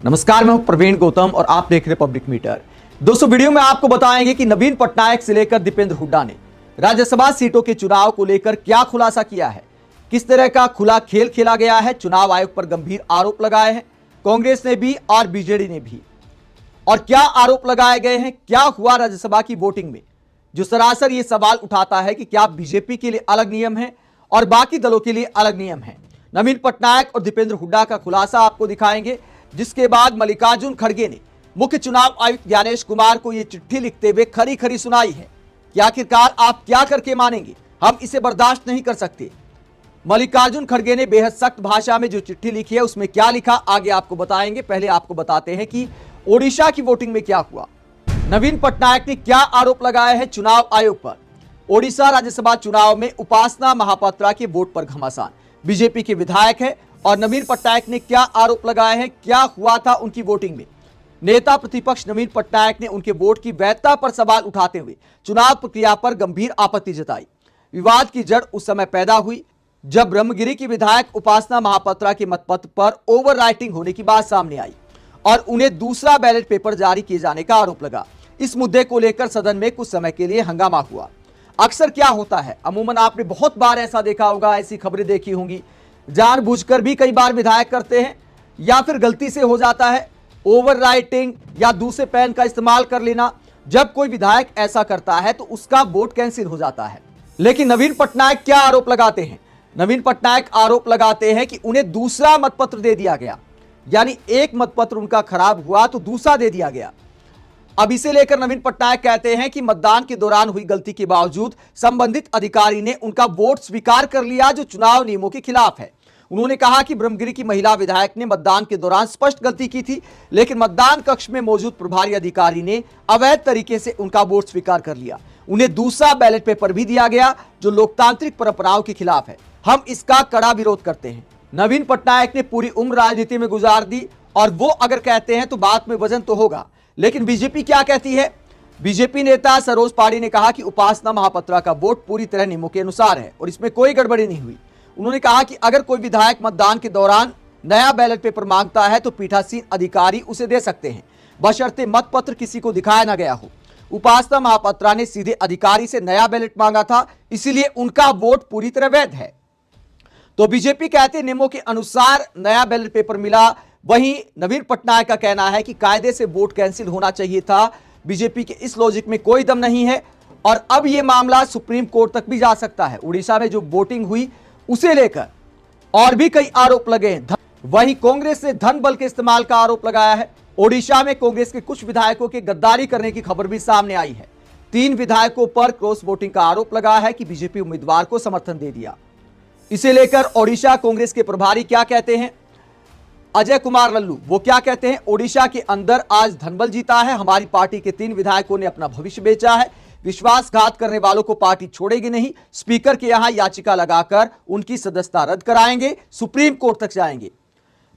नमस्कार, मैं हूं प्रवीण गौतम और आप देख रहे पब्लिक मीटर। दोस्तों, वीडियो में आपको बताएंगे कि नवीन पटनायक से लेकर दीपेंद्र हुड्डा ने राज्यसभा सीटों के चुनाव को लेकर क्या खुलासा किया है, किस तरह का खुला खेल खेला गया है, चुनाव आयोग पर गंभीर आरोप लगाए हैं कांग्रेस ने भी और बीजेडी ने भी, और क्या आरोप लगाए गए हैं, क्या हुआ राज्यसभा की वोटिंग में, जो सरासर ये सवाल उठाता है कि क्या बीजेपी के लिए अलग नियम है और बाकी दलों के लिए अलग नियम है। नवीन पटनायक और दीपेंद्र हुड्डा का खुलासा आपको दिखाएंगे, जिसके बाद मल्लिकार्जुन खड़गे ने मुख्य चुनाव आयुक्त ज्ञानेश कुमार को यह चिट्ठी लिखते हुए खरी खरी सुनाई है कि आखिरकार आप क्या करके मानेंगे, हम इसे बर्दाश्त नहीं कर सकते। मल्लिकार्जुन खड़गे ने बेहद सख्त भाषा में जो चिट्ठी लिखी है उसमें क्या लिखा, आगे आपको बताएंगे। पहले आपको बताते हैं कि ओडिशा की वोटिंग में क्या हुआ। नवीन पटनायक ने क्या आरोप लगाए हैं चुनाव आयोग पर। ओडिशा राज्यसभा चुनाव में उपासना महापात्रा के वोट पर घमासान, बीजेपी के विधायक है, और नवीन पटनायक ने क्या आरोप लगाए हैं, क्या हुआ था उनकी वोटिंग में। नेता प्रतिपक्ष नवीन पटनायक ने उनके वोट की वैधता पर सवाल उठाते हुए चुनाव प्रक्रिया पर गंभीर आपत्ति जताई। विवाद की जड़ उस समय पैदा हुई जब ब्रह्मगिरी की विधायक उपासना महापात्रा के मतपत्र पर ओवर राइटिंग होने की बात सामने आई और उन्हें दूसरा बैलेट पेपर जारी किए जाने का आरोप लगा। इस मुद्दे को लेकर सदन में कुछ समय के लिए हंगामा हुआ। अक्सर क्या होता है, अमूमन आपने बहुत बार ऐसा देखा होगा, ऐसी खबरें देखी होंगी, जानबूझकर भी कई बार विधायक करते हैं या फिर गलती से हो जाता है, ओवर राइटिंग या दूसरे पेन का इस्तेमाल कर लेना। जब कोई विधायक ऐसा करता है तो उसका वोट कैंसिल हो जाता है। लेकिन नवीन पटनायक क्या आरोप लगाते हैं? नवीन पटनायक आरोप लगाते हैं कि उन्हें दूसरा मतपत्र दे दिया गया, यानी एक मतपत्र उनका खराब हुआ तो दूसरा दे दिया गया। अब इसे लेकर नवीन पटनायक कहते हैं कि मतदान के दौरान हुई गलती के बावजूद संबंधित अधिकारी ने उनका वोट स्वीकार कर लिया, जो चुनाव नियमों के खिलाफ है। उन्होंने कहा कि ब्रह्मगिरी की महिला विधायक ने मतदान के दौरान स्पष्ट गलती की थी, लेकिन मतदान कक्ष में मौजूद प्रभारी अधिकारी ने अवैध तरीके से उनका वोट स्वीकार कर लिया। उन्हें दूसरा बैलेट पेपर भी दिया गया, जो लोकतांत्रिक परंपराओं के खिलाफ है। हम इसका कड़ा विरोध करते हैं। नवीन पटनायक ने पूरी उम्र राजनीति में गुजार दी और वो अगर कहते हैं तो बात में वजन तो होगा। लेकिन बीजेपी क्या कहती है? बीजेपी नेता सरोज पाड़ी ने कहा कि उपासना महापात्रा का वोट पूरी तरह नियमों के अनुसार है और इसमें कोई गड़बड़ी नहीं हुई। उन्होंने कहा कि अगर कोई विधायक मतदान के दौरान नया बैलेट पेपर मांगता है तो पीठासीन अधिकारी उसे दे सकते हैं, बशर्ते मतपत्र किसी को दिखाया न गया हो। उपासना महापात्रा ने सीधे अधिकारी से नया बैलेट मांगा था, इसीलिए उनका वोट पूरी तरह वैध है। तो बीजेपी कहते नियमों के अनुसार नया बैलेट पेपर मिला। वहीं नवीन पटनायक का कहना है कि कायदे से वोट कैंसिल होना चाहिए था। बीजेपी के इस लॉजिक में कोई दम नहीं है और अब यह मामला सुप्रीम कोर्ट तक भी जा सकता है। उड़ीसा में जो वोटिंग हुई उसे लेकर और भी कई आरोप लगे हैं। वहीं कांग्रेस ने धन बल के इस्तेमाल का आरोप लगाया है। ओडिशा में कांग्रेस के कुछ विधायकों के गद्दारी करने की खबर भी सामने आई है। 3 विधायकों पर क्रॉस वोटिंग का आरोप लगा है कि बीजेपी उम्मीदवार को समर्थन दे दिया। इसे लेकर ओडिशा कांग्रेस के प्रभारी क्या कहते हैं, अजय कुमार लल्लू, वो क्या कहते हैं? ओडिशा के अंदर आज धनबल जीता है। हमारी पार्टी के 3 विधायकों ने अपना भविष्य बेचा है। विश्वासघात करने वालों को पार्टी छोड़ेगी नहीं। स्पीकर के यहां याचिका लगाकर उनकी सदस्यता रद्द कराएंगे, सुप्रीम कोर्ट तक जाएंगे।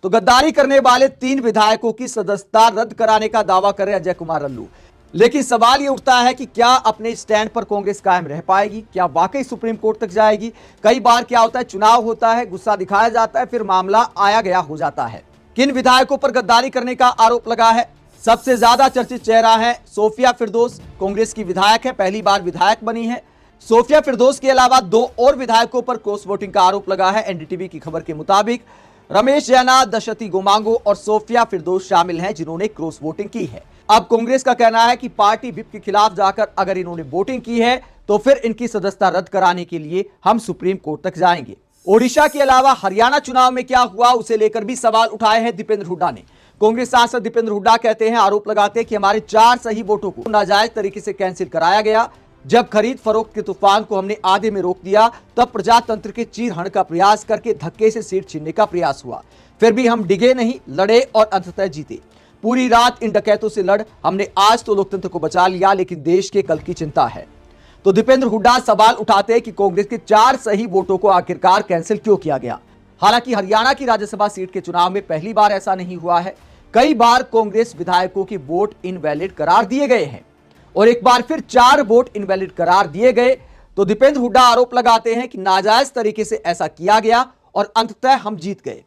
तो गद्दारी करने वाले 3 विधायकों की सदस्यता रद्द कराने का दावा कर रहे अजय कुमार लल्लू। लेकिन सवाल यह उठता है कि क्या अपने स्टैंड पर कांग्रेस कायम रह पाएगी? क्या वाकई सुप्रीम कोर्ट तक जाएगी? कई बार क्या होता है, चुनाव होता है, गुस्सा दिखाया जाता है, फिर मामला आया गया हो जाता है। किन विधायकों पर गद्दारी करने का आरोप लगा है? सबसे ज्यादा चर्चित चेहरा है सोफिया फिरदौस, कांग्रेस की विधायक है, पहली बार विधायक बनी है। सोफिया फिरदौस के अलावा 2 और विधायकों पर क्रॉस वोटिंग का आरोप लगा है। एनडीटीवी की खबर के मुताबिक रमेश जैना, दशरथी गोमांगो और सोफिया फिरदौस शामिल हैं जिन्होंने क्रॉस वोटिंग की है। अब कांग्रेस का कहना है कि पार्टी विप के खिलाफ जाकर अगर इन्होंने वोटिंग की है तो फिर इनकी सदस्यता रद्द कराने के लिए हम सुप्रीम कोर्ट तक जाएंगे। ओडिशा के अलावा हरियाणा चुनाव में क्या हुआ उसे लेकर भी सवाल उठाए हैं दीपेंद्र हुड्डा ने। कांग्रेस सांसद दीपेंद्र हुड्डा कहते हैं, आरोप लगाते हैं कि हमारे 4 सही वोटों को नाजायज तरीके से कैंसिल कराया गया। जब खरीद फरोख्त के तूफान को हमने आधे में रोक दिया तब प्रजातंत्र के चीरहरण का प्रयास करके धक्के से सीट छीनने का प्रयास हुआ। फिर भी हम डिगे नहीं, लड़े और अंततः जीते। पूरी रात इन डकैतों से लड़ हमने आज तो लोकतंत्र को बचा लिया, लेकिन देश के कल की चिंता है। तो दीपेंद्र हुड्डा सवाल उठाते हैं कि कांग्रेस के 4 सही वोटों को आखिरकार कैंसिल क्यों किया गया। हालांकि हरियाणा की राज्यसभा सीट के चुनाव में पहली बार ऐसा नहीं हुआ है। कई बार कांग्रेस विधायकों के वोट इनवैलिड करार दिए गए हैं और एक बार फिर 4 वोट इनवैलिड करार दिए गए। तो दीपेंद्र हुड्डा आरोप लगाते हैं कि नाजायज तरीके से ऐसा किया गया और अंततः हम जीत गए।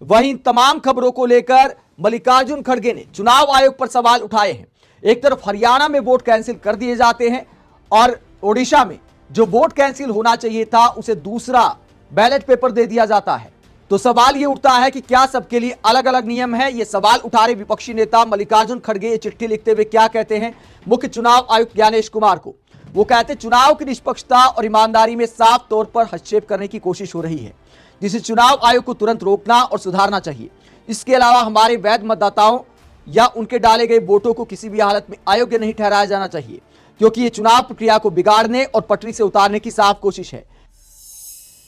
वहीं तमाम खबरों को लेकर मल्लिकार्जुन खड़गे ने चुनाव आयोग पर सवाल उठाए हैं। एक तरफ हरियाणा में वोट कैंसिल कर दिए जाते हैं और ओडिशा में जो वोट कैंसिल होना चाहिए था उसे दूसरा बैलेट पेपर दे दिया जाता है। तो सवाल यह उठता है कि क्या सबके लिए अलग अलग नियम है। यह सवाल उठा रहे विपक्षी नेता मल्लिकार्जुन खड़गे ये चिट्ठी लिखते हुए क्या कहते हैं मुख्य चुनाव आयुक्त ज्ञानेश कुमार को। वो कहते हैं चुनाव की निष्पक्षता और ईमानदारी में साफ तौर पर हस्तक्षेप करने की कोशिश हो रही है, जिसे चुनाव आयोग को तुरंत रोकना और सुधारना चाहिए। इसके अलावा हमारे वैध मतदाताओं या उनके डाले गए वोटों को किसी भी हालत में अयोग्य नहीं ठहराया जाना चाहिए, क्योंकि ये चुनाव प्रक्रिया को बिगाड़ने और पटरी से उतारने की साफ कोशिश है।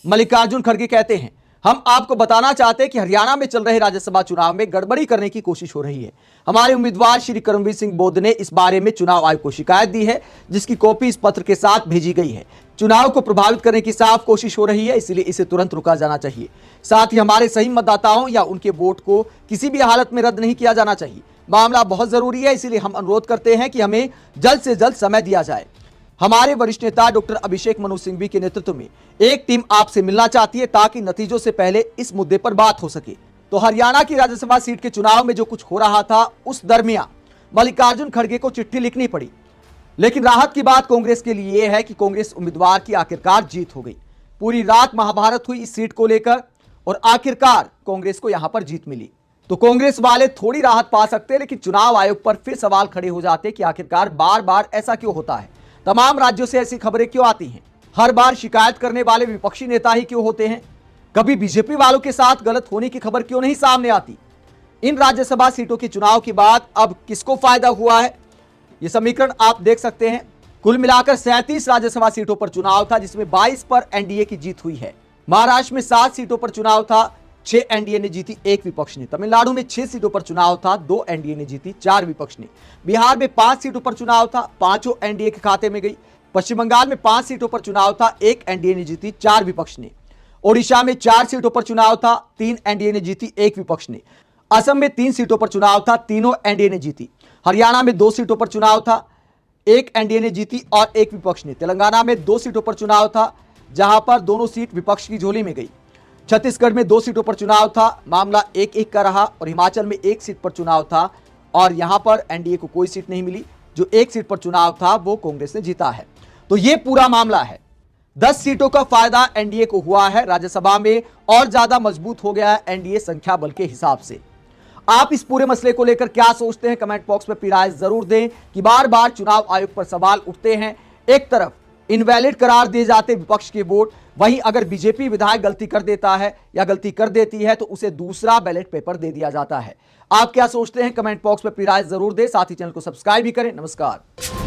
मल्लिकार्जुन खड़गे कहते हैं हम आपको बताना चाहते हैं कि हरियाणा में चल रहे राज्यसभा चुनाव में गड़बड़ी करने की कोशिश हो रही है। हमारे उम्मीदवार श्री करमवीर सिंह बोध ने इस बारे में चुनाव आयोग को शिकायत दी है, जिसकी कॉपी इस पत्र के साथ भेजी गई है। चुनाव को प्रभावित करने की साफ कोशिश हो रही है, इसलिए इसे तुरंत रोका जाना चाहिए। साथ ही हमारे सही मतदाताओं या उनके वोट को किसी भी हालत में रद्द नहीं किया जाना चाहिए। मामला बहुत जरूरी है, इसलिए हम अनुरोध करते हैं कि हमें जल्द से जल्द समय दिया जाए। हमारे वरिष्ठ नेता डॉक्टर अभिषेक मनु सिंघवी के नेतृत्व में एक टीम आपसे मिलना चाहती है ताकि नतीजों से पहले इस मुद्दे पर बात हो सके। तो हरियाणा की राज्यसभा सीट के चुनाव में जो कुछ हो रहा था उस दरमियान मल्लिकार्जुन खड़गे को चिट्ठी लिखनी पड़ी। लेकिन राहत की बात कांग्रेस के लिए यह है कि कांग्रेस उम्मीदवार की आखिरकार जीत हो गई। पूरी रात महाभारत हुई इस सीट को लेकर और आखिरकार कांग्रेस को यहां पर जीत मिली। तो कांग्रेस वाले थोड़ी राहत पा सकते, लेकिन चुनाव आयोग पर फिर सवाल खड़े हो जाते कि आखिरकार बार बार ऐसा क्यों होता है। तमाम राज्यों से ऐसी खबरें क्यों आती हैं? हर बार शिकायत करने वाले विपक्षी नेता ही क्यों होते हैं? कभी बीजेपी वालों के साथ गलत होने की खबर क्यों नहीं सामने आती? इन राज्यसभा सीटों के चुनाव के बाद अब किसको फायदा हुआ है, ये समीकरण आप देख सकते हैं। कुल मिलाकर 37 राज्यसभा सीटों पर चुनाव था, जिसमें 22 पर एनडीए की जीत हुई है। महाराष्ट्र में 7 सीटों पर चुनाव था, 6 एनडीए ने जीती, 1 विपक्ष ने। तमिलनाडु में 6 सीटों पर चुनाव था, 2 एनडीए ने जीती, 4 विपक्ष ने। बिहार में 5 सीटों पर चुनाव था, 5 एनडीए के खाते में गई। पश्चिम बंगाल में 5 सीटों पर चुनाव था, 1 एनडीए ने जीती, 4 विपक्ष ने। ओडिशा में 4 सीटों पर चुनाव था, 3 एनडीए ने जीती, 1 विपक्ष ने। असम में 3 सीटों पर चुनाव था, तीनों एनडीए ने जीती। हरियाणा में 2 सीटों पर चुनाव था, 1 एनडीए ने जीती और 1 विपक्ष ने। तेलंगाना में 2 सीटों पर चुनाव था, जहां पर दोनों सीट विपक्ष की झोली में गई। छत्तीसगढ़ में 2 सीटों पर चुनाव था, मामला 1-1 का रहा। और हिमाचल में 1 सीट पर चुनाव था और यहां पर एनडीए को कोई सीट नहीं मिली। जो 1 सीट पर चुनाव था वो कांग्रेस ने जीता है। तो ये पूरा मामला है। 10 सीटों का फायदा एनडीए को हुआ है राज्यसभा में, और ज्यादा मजबूत हो गया है एनडीए संख्या बल के हिसाब से। आप इस पूरे मसले को लेकर क्या सोचते हैं? कमेंट बॉक्स में अपनी राय जरूर दें कि बार बार चुनाव आयोग पर सवाल उठते हैं। एक तरफ इनवैलिड करार दिए जाते विपक्ष के वोट, वहीं अगर बीजेपी विधायक गलती कर देता है या गलती कर देती है तो उसे दूसरा बैलेट पेपर दे दिया जाता है। आप क्या सोचते हैं? कमेंट बॉक्स में अपनी राय जरूर दें। साथ ही चैनल को सब्सक्राइब भी करें। नमस्कार।